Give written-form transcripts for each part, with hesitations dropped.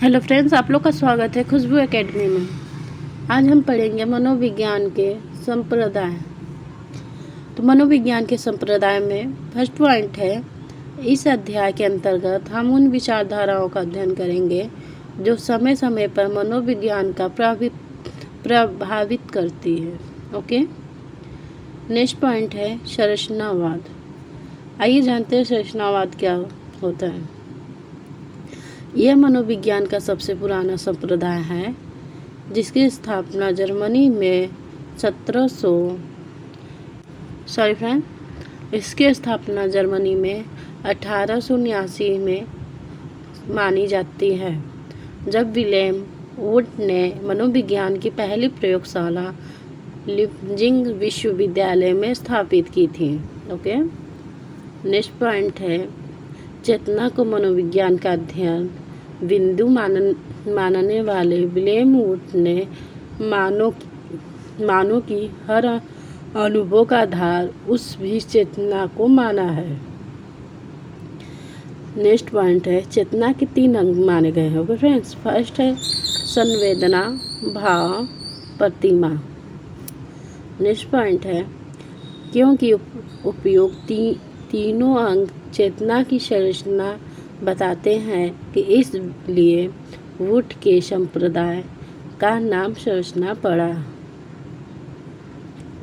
Hello friends, आप लोग का स्वागत है खुशबू एकेडमी में। आज हम पढ़ेंगे मनोविज्ञान के संप्रदाय। तो मनोविज्ञान के संप्रदाय में फर्स्ट पॉइंट है, इस अध्याय के अंतर्गत हम उन विचारधाराओं का अध्ययन करेंगे जो समय समय पर मनोविज्ञान का प्रभावित करती है। ओके। नेक्स्ट पॉइंट है संरचनावाद। आइए जानते हैं संरचनावाद क्या होता है। यह मनोविज्ञान का सबसे पुराना संप्रदाय है जिसकी स्थापना जर्मनी में 1879 में मानी जाती है, जब विलेम वुड ने मनोविज्ञान की पहली प्रयोगशाला लिपजिंग विश्वविद्यालय में स्थापित की थी। ओके। नेक्स्ट पॉइंट है चेतना को मनोविज्ञान का अध्ययन बिंदु मानने वाले विलेम वुड ने मानव की हर अनुभव का आधार उस भी चेतना को माना है। नेक्स्ट पॉइंट है चेतना के 3 अंग माने गए हैं। ओके फ्रेंड्स, फर्स्ट है संवेदना, भाव, प्रतिमा। नेक्स्ट पॉइंट है क्योंकि उपयोग तीनों अंग चेतना की संरचना बताते हैं कि इसलिए वुड के संप्रदाय का नाम संरचना पड़ा।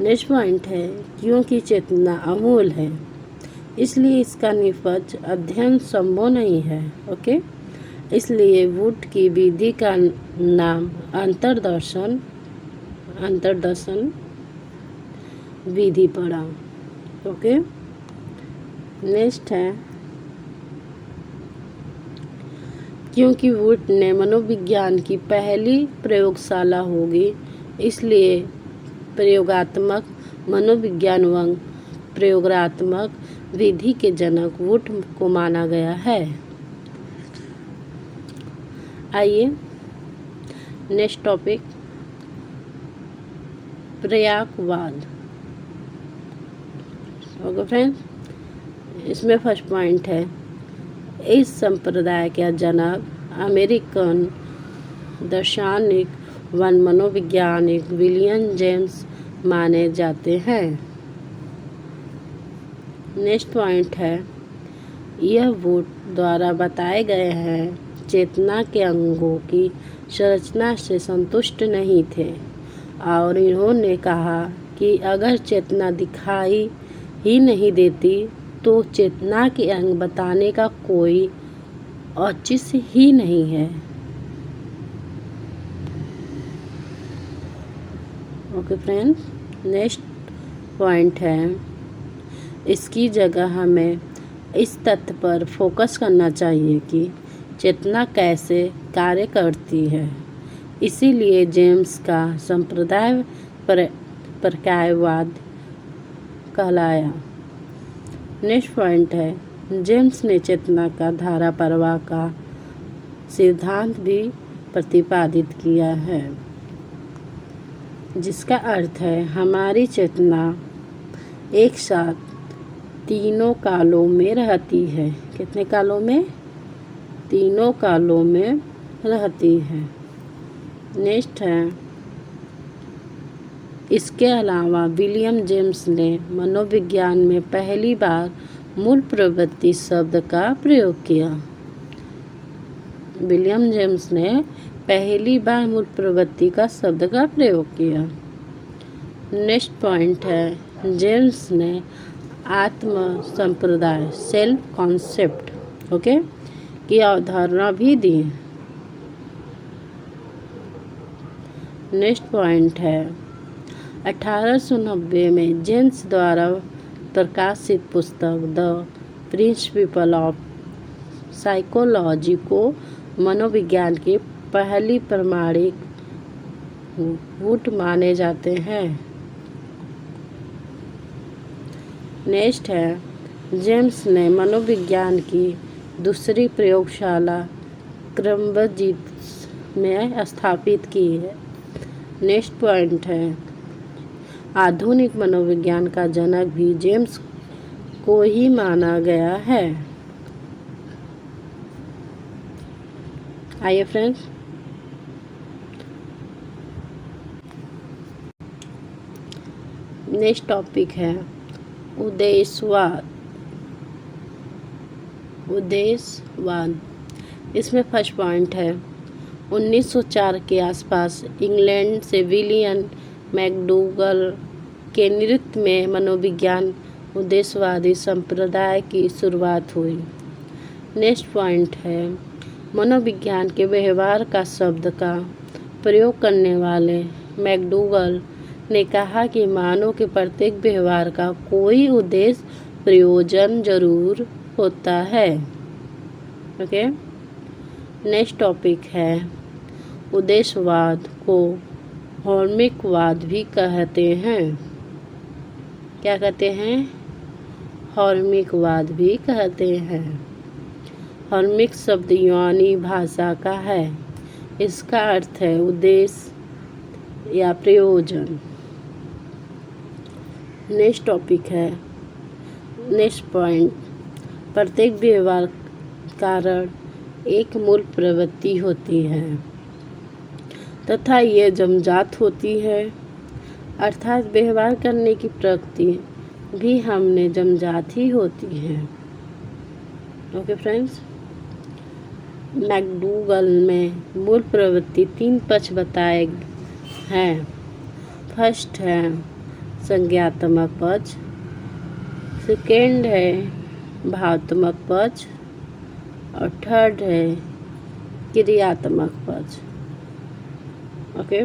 नेक्स्ट पॉइंट है क्योंकि चेतना अमूल है इसलिए इसका निष्पक्ष अध्ययन संभव नहीं है। ओके। इसलिए वुड की विधि का नाम अंतर्दर्शन विधि पड़ा। ओके। नेक्स्ट है क्योंकि वुड ने मनोविज्ञान की पहली प्रयोगशाला होगी इसलिए प्रयोगात्मक मनोविज्ञान व प्रयोगात्मक विधि के जनक वुड को माना गया है। आइए नेक्स्ट टॉपिक प्रयागवाद। ओके फ्रेंड्स, इसमें फर्स्ट पॉइंट है इस संप्रदाय के जनक अमेरिकन दार्शनिक व मनोवैज्ञानिक विलियम जेम्स माने जाते हैं। नेक्स्ट पॉइंट है यह वुड द्वारा बताए गए हैं चेतना के अंगों की संरचना से संतुष्ट नहीं थे और इन्होंने कहा कि अगर चेतना दिखाई ही नहीं देती तो चेतना के अंग बताने का कोई औचित्य ही नहीं है। ओके फ्रेंड्स, नेक्स्ट पॉइंट है इसकी जगह हमें इस तथ्य पर फोकस करना चाहिए कि चेतना कैसे कार्य करती है। इसीलिए जेम्स का संप्रदाय प्रकायवाद कहलाया। नेक्स्ट पॉइंट है जेम्स ने चेतना का धारा प्रवाह का सिद्धांत भी प्रतिपादित किया है, जिसका अर्थ है हमारी चेतना एक साथ तीनों कालों में रहती है। कितने कालों में? तीनों कालों में रहती है। नेक्स्ट है इसके अलावा विलियम जेम्स ने मनोविज्ञान में पहली बार मूल प्रवृत्ति शब्द का प्रयोग किया। विलियम जेम्स ने पहली बार मूल प्रवृत्ति का शब्द का प्रयोग किया। नेक्स्ट पॉइंट है जेम्स ने आत्म संप्रदाय सेल्फ कॉन्सेप्ट ओके की अवधारणा भी दी। नेक्स्ट पॉइंट है 1890 में जेम्स द्वारा प्रकाशित पुस्तक द प्रिंसिपल ऑफ साइकोलॉजी को मनोविज्ञान की पहली प्रमाणिक वुड माने जाते हैं। नेक्स्ट है जेम्स ने मनोविज्ञान की दूसरी प्रयोगशाला क्रम्ब्रिज में स्थापित की है। नेक्स्ट पॉइंट है आधुनिक मनोविज्ञान का जनक भी जेम्स को ही माना गया है। आइए फ्रेंड्स, नेक्स्ट टॉपिक है उद्देश्यवाद। उद्देश्यवाद इसमें फर्स्ट पॉइंट है 1904 के आसपास इंग्लैंड से विलियम मैकडूगल के नेतृत्व में मनोविज्ञान उद्देश्यवादी संप्रदाय की शुरुआत हुई। नेक्स्ट पॉइंट है मनोविज्ञान के व्यवहार का शब्द का प्रयोग करने वाले मैकडूगल ने कहा कि मानव के प्रत्येक व्यवहार का कोई उद्देश्य प्रयोजन जरूर होता है। ओके, नेक्स्ट टॉपिक है उद्देश्यवाद को हर्मिकवाद भी कहते हैं। क्या कहते हैं? हर्मिकवाद भी कहते हैं। हर्मिक शब्द यूनानी भाषा का है। इसका अर्थ है उद्देश्य या प्रयोजन। नेक्स्ट टॉपिक है नेक्स्ट पॉइंट, प्रत्येक व्यवहार कारण एक मूल प्रवृत्ति होती है तथा ये जन्मजात होती है, अर्थात व्यवहार करने की प्रवृत्ति भी हमने जन्मजात ही होती है। ओके फ्रेंड्स, मैकडूगल में मूल प्रवृत्ति 3 पक्ष बताए हैं। फर्स्ट है संज्ञात्मक पक्ष, सेकेंड है भावात्मक पक्ष और थर्ड है क्रियात्मक पक्ष। ओके,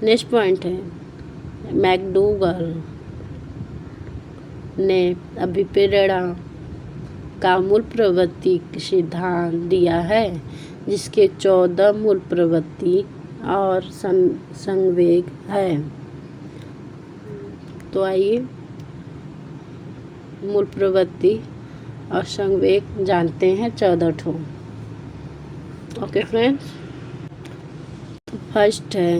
नेक्स्ट पॉइंट है मैकडूगल ने अभिप्रेरणा का मूल प्रवृत्ति सिद्धांत दिया है, जिसके 14 मूल प्रवृत्ति और संवेग है। तो आइए मूल प्रवृत्ति और संवेग जानते हैं 14 ठो। ओके फ्रेंड्स, फर्स्ट है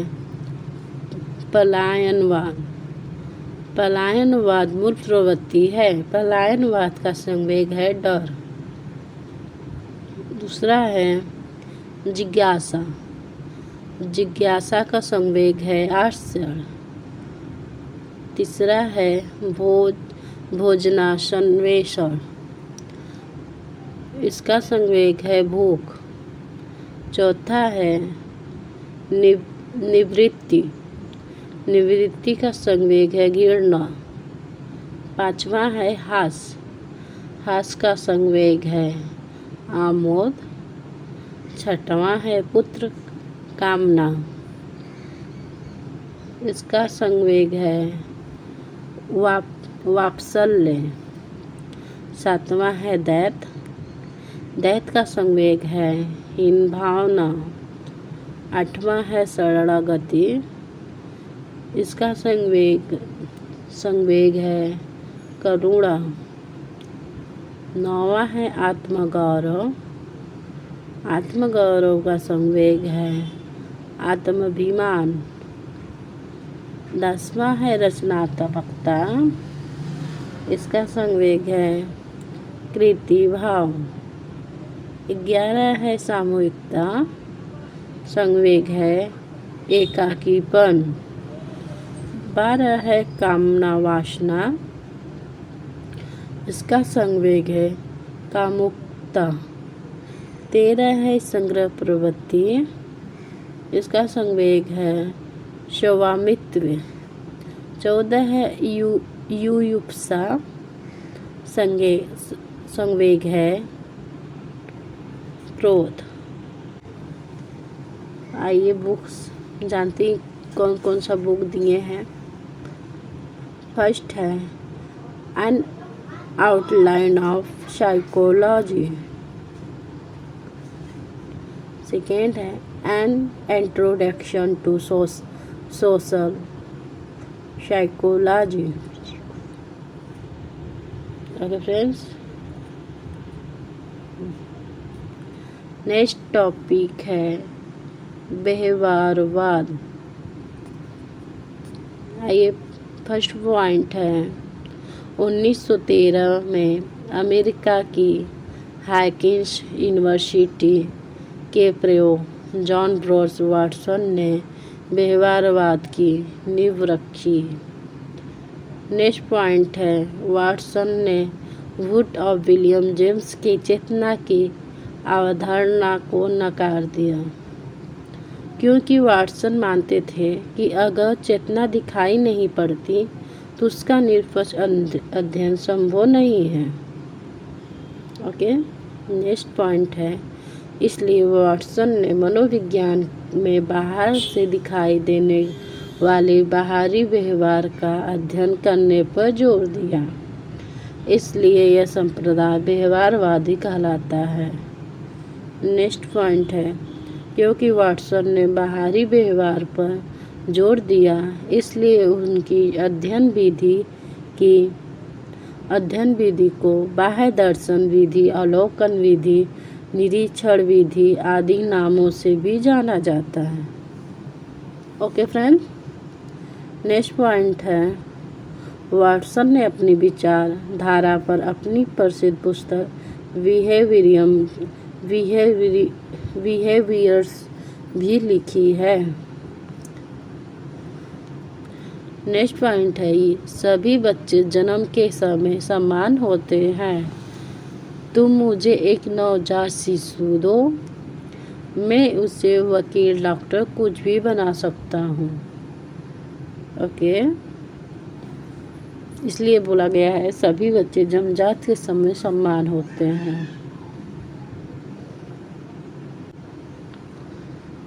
पलायनवाद। पलायनवाद मूल प्रवृत्ति है। पलायनवाद का संवेग है डर। दूसरा है जिज्ञासा। जिज्ञासा का संवेग है आश्चर्य। तीसरा है भोजनान्वेषण, इसका संवेग है भूख। चौथा है निवृत्ति। निवृत्ति का संवेग है घृणा। पांचवा है हास्य। हास्य का संवेग है आमोद। छठवां है पुत्र कामना, इसका संवेग है वात्सल्य। सातवां है दैत्य। दैत्य का संवेग है हीन भावना। आठवां है शरणागति, इसका संवेग है करुणा। नौवां है आत्मगौरव। आत्मगौरव का संवेग है आत्माभिमान। 10वां है रचनात्मकता, इसका संवेग है कृति भाव। 11 है सामूहिकता, संवेग है एकाकीपन। 12 है कामना वासना, इसका संवेग है कामुकता। 13 है संग्रह प्रवृत्ति, इसका संवेग है स्वामित्व। 14 है युयुप्सा, संवेग है क्रोध। आइए बुक्स जानती कौन कौन सा बुक दिए हैं। फर्स्ट है an outline of psychology. Second है an introduction to social psychology. Okay friends, next topic है व्यवहारवाद। आइए फर्स्ट पॉइंट है 1913 में अमेरिका की हाकिंस यूनिवर्सिटी के प्रयोग जॉन ब्रूस वाटसन ने व्यवहारवाद की नींव रखी। नेक्स्ट पॉइंट है, वाटसन ने वुड और विलियम जेम्स की चेतना की अवधारणा को नकार दिया, क्योंकि वाटसन मानते थे कि अगर चेतना दिखाई नहीं पड़ती तो उसका निष्पक्ष अध्ययन संभव नहीं है। ओके, नेक्स्ट पॉइंट है, इसलिए वाटसन ने मनोविज्ञान में बाहर से दिखाई देने वाले बाहरी व्यवहार का अध्ययन करने पर जोर दिया। इसलिए यह संप्रदाय व्यवहारवादी कहलाता है। नेक्स्ट पॉइंट है, क्योंकि वाटसन ने बाहरी व्यवहार पर जोर दिया, इसलिए उनकी अध्ययन विधि को बाह्य दर्शन विधि, अवलोकन विधि, निरीक्षण विधि आदि नामों से भी जाना जाता है। ओके फ्रेंड, नेक्स्ट पॉइंट है, वाटसन ने अपनी विचार धारा पर अपनी प्रसिद्ध पुस्तक बिहेवियर्स भी लिखी है। नेक्स्ट पॉइंट है, सभी बच्चे जन्म के समय समान होते हैं। तुम मुझे एक नवजात शिशु दो, मैं उसे वकील, डॉक्टर, कुछ भी बना सकता हूँ। ओके, इसलिए बोला गया है सभी बच्चे जन्मजात के समय समान होते हैं।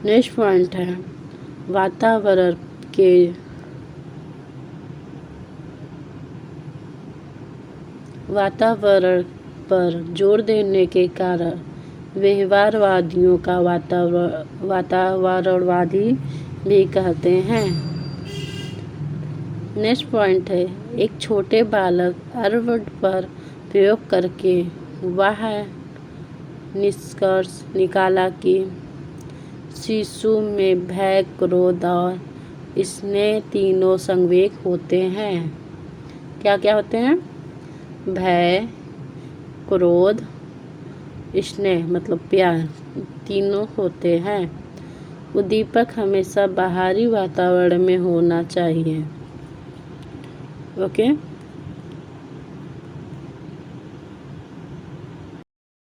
नेक्स्ट पॉइंट है, वातावरण पर जोर देने के कारण व्यवहारवादियों का वातावरणवादी भी कहते हैं। नेक्स्ट पॉइंट है, एक छोटे बालक अर्वड पर प्रयोग करके वह निष्कर्ष निकाला कि शिशु में भय, क्रोध और स्नेह तीनों संवेग होते हैं। क्या क्या होते हैं? भय, क्रोध, स्नेह मतलब प्यार, तीनों होते हैं। उद्दीपक हमेशा बाहरी वातावरण में होना चाहिए। ओके।